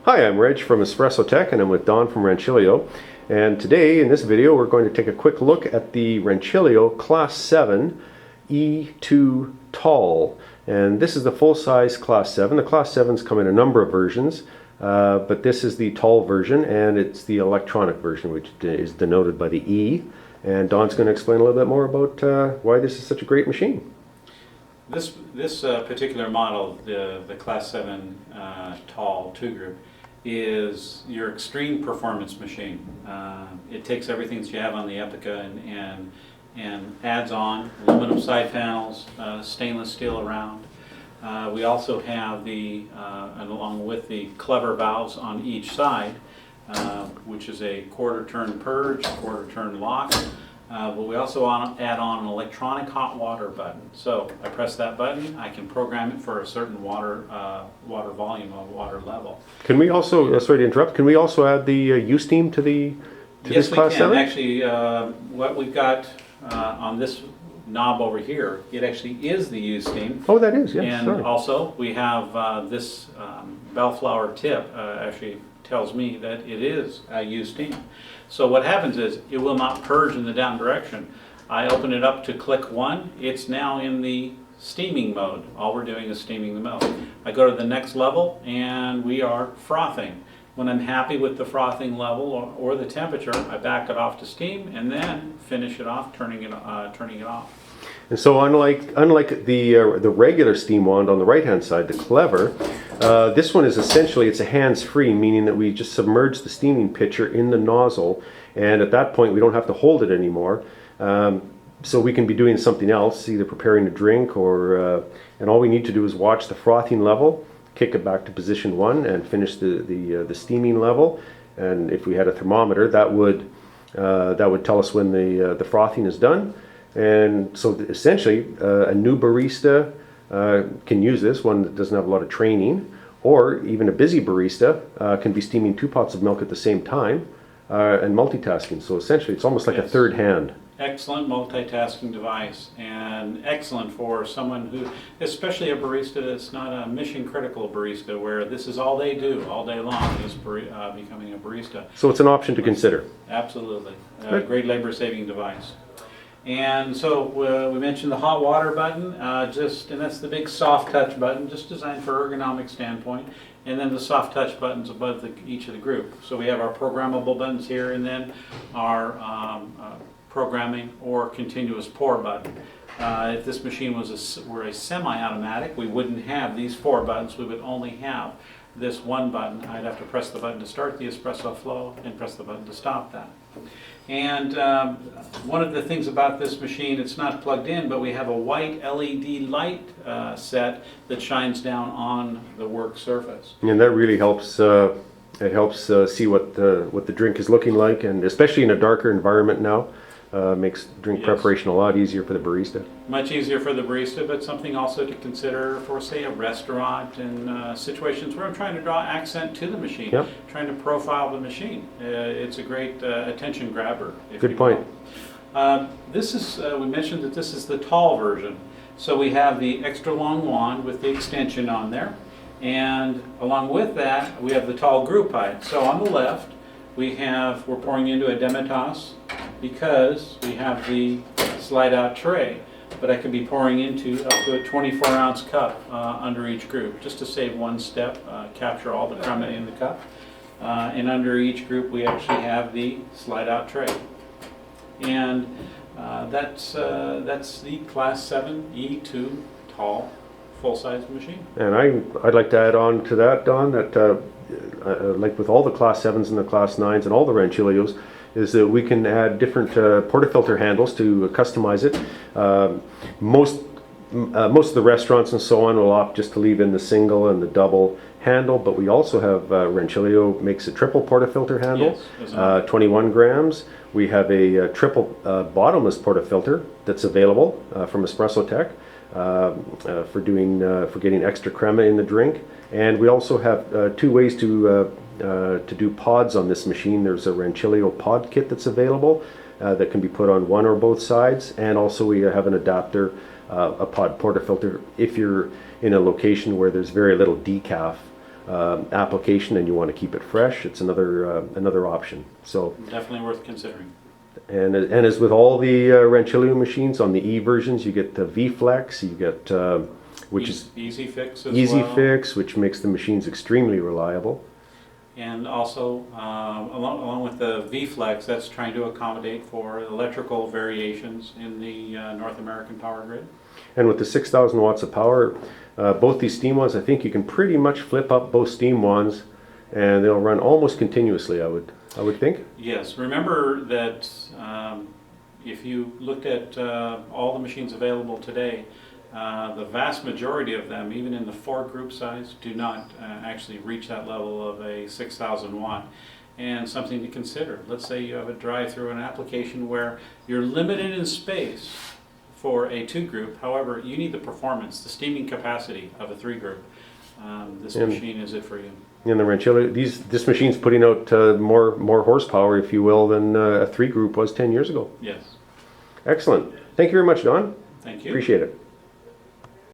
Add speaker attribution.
Speaker 1: Hi, I'm Reg from Espressotec and I'm with Don from Rancilio. And today in this video we're going to take a quick look at the Rancilio Class 7 E2 Tall. And this is the full-size Class 7. The Class 7s come in a number of versions, but this is the tall version and it's the electronic version, which is denoted by the E. And Don's going to explain a little bit more about why this is such a great machine.
Speaker 2: This particular model, the Class 7 Tall 2 group, is your extreme performance machine. It takes everything that you have on the Epica and adds on aluminum side panels, stainless steel around. We also have and along with the clever valves on each side, which is a quarter turn purge, quarter turn lock. But we also add on an electronic hot water button. So I press that button, I can program it for a certain water volume or water level.
Speaker 1: Can we also, sorry to interrupt, can we also add the U-Steam to this Class 7?
Speaker 2: Yes, we can. Actually, what we've got on this knob over here, it actually is the U-Steam.
Speaker 1: Oh, that is, yes.
Speaker 2: And
Speaker 1: sorry.
Speaker 2: also we have this bellflower tip actually tells me that it is a U-Steam. So what happens is it will not purge in the down direction. I open it up to click 1, it's now in the steaming mode. All we're doing is steaming the milk. I go to the next level and we are frothing. When I'm happy with the frothing level or the temperature, I back it off to steam and then finish it off, turning it off.
Speaker 1: And so unlike the regular steam wand on the right hand side, the Clever, this one is essentially, it's a hands-free, meaning that we just submerge the steaming pitcher in the nozzle, and at that point we don't have to hold it anymore. So we can be doing something else, either preparing a drink or, and all we need to do is watch the frothing level, kick it back to position 1 and finish the steaming level. And if we had a thermometer, that would tell us when the frothing is done. And so essentially a new barista can use this, one that doesn't have a lot of training, or even a busy barista can be steaming 2 pots of milk at the same time and multitasking. So essentially it's almost like a third hand.
Speaker 2: Excellent multitasking device, and excellent for someone who, especially a barista that's not a mission critical barista, where this is all they do all day long is becoming a barista.
Speaker 1: So it's an option to consider.
Speaker 2: Absolutely. Great labor saving device. And so we mentioned the hot water button, and that's the big soft touch button, just designed for ergonomic standpoint. And then the soft touch buttons above each of the group. So we have our programmable buttons here, and then our programming or continuous pour button. If this machine were a semi-automatic, we wouldn't have these 4 buttons. We would only have this one button. I'd have to press the button to start the espresso flow and press the button to stop that. And one of the things about this machine, it's not plugged in, but we have a white LED light set that shines down on the work surface.
Speaker 1: And that really helps. It helps see what the drink is looking like, and especially in a darker environment now. Makes drink preparation a lot easier for the barista.
Speaker 2: Much easier for the barista, but something also to consider for, say, a restaurant and situations where I'm trying to draw accent to the machine, trying to profile the machine. It's a great attention grabber.
Speaker 1: Good point.
Speaker 2: This is, we mentioned that this is the tall version. So we have the extra long wand with the extension on there, and along with that we have the tall group height. So on the left we're pouring into a demitasse because we have the slide out tray, but I could be pouring into up to a 24-ounce cup under each group, just to save one step, capture all the crema in the cup. And under each group we actually have the slide out tray. And that's the Class 7 E2 Tall full-size machine. And
Speaker 1: I'd like to add on to that, Don, that like with all the Class 7s and the Class 9s and all the Rancilios, is that we can add different portafilter handles to customize it. Most of the restaurants and so on will opt just to leave in the single and the double handle, but we also have Rancilio makes a triple portafilter handle, 21 grams. We have a triple bottomless portafilter that's available from Espressotec for getting extra crema in the drink. And we also have 2 ways to do pods on this machine. There's a Rancilio pod kit that's available that can be put on one or both sides, and also we have an adapter, a pod portafilter if you're in a location where there's very little decaf application and you want to keep it fresh, it's another option. So,
Speaker 2: Definitely worth considering.
Speaker 1: and as with all the Rancilio machines on the E versions, you get the V-Flex, you get which is
Speaker 2: Easy Fix as
Speaker 1: Easy
Speaker 2: well.
Speaker 1: Fix, which makes the machines extremely reliable.
Speaker 2: And also, along with the V-Flex, that's trying to accommodate for electrical variations in the North American power grid.
Speaker 1: And with the 6,000 watts of power, both these steam wands, I think you can pretty much flip up both steam wands and they'll run almost continuously, I would think.
Speaker 2: Yes, remember that if you looked at all the machines available today, the vast majority of them, even in the 4 group size, do not actually reach that level of a 6,000 watt. And something to consider. Let's say you have a drive-through, an application where you're limited in space for a 2 group. However, you need the performance, the steaming capacity of a 3 group. This machine is it for you.
Speaker 1: In the Rancilio, this machine's putting out more horsepower, if you will, than a 3 group was 10 years ago.
Speaker 2: Yes.
Speaker 1: Excellent. Thank you very much, Don.
Speaker 2: Thank you.
Speaker 1: Appreciate it.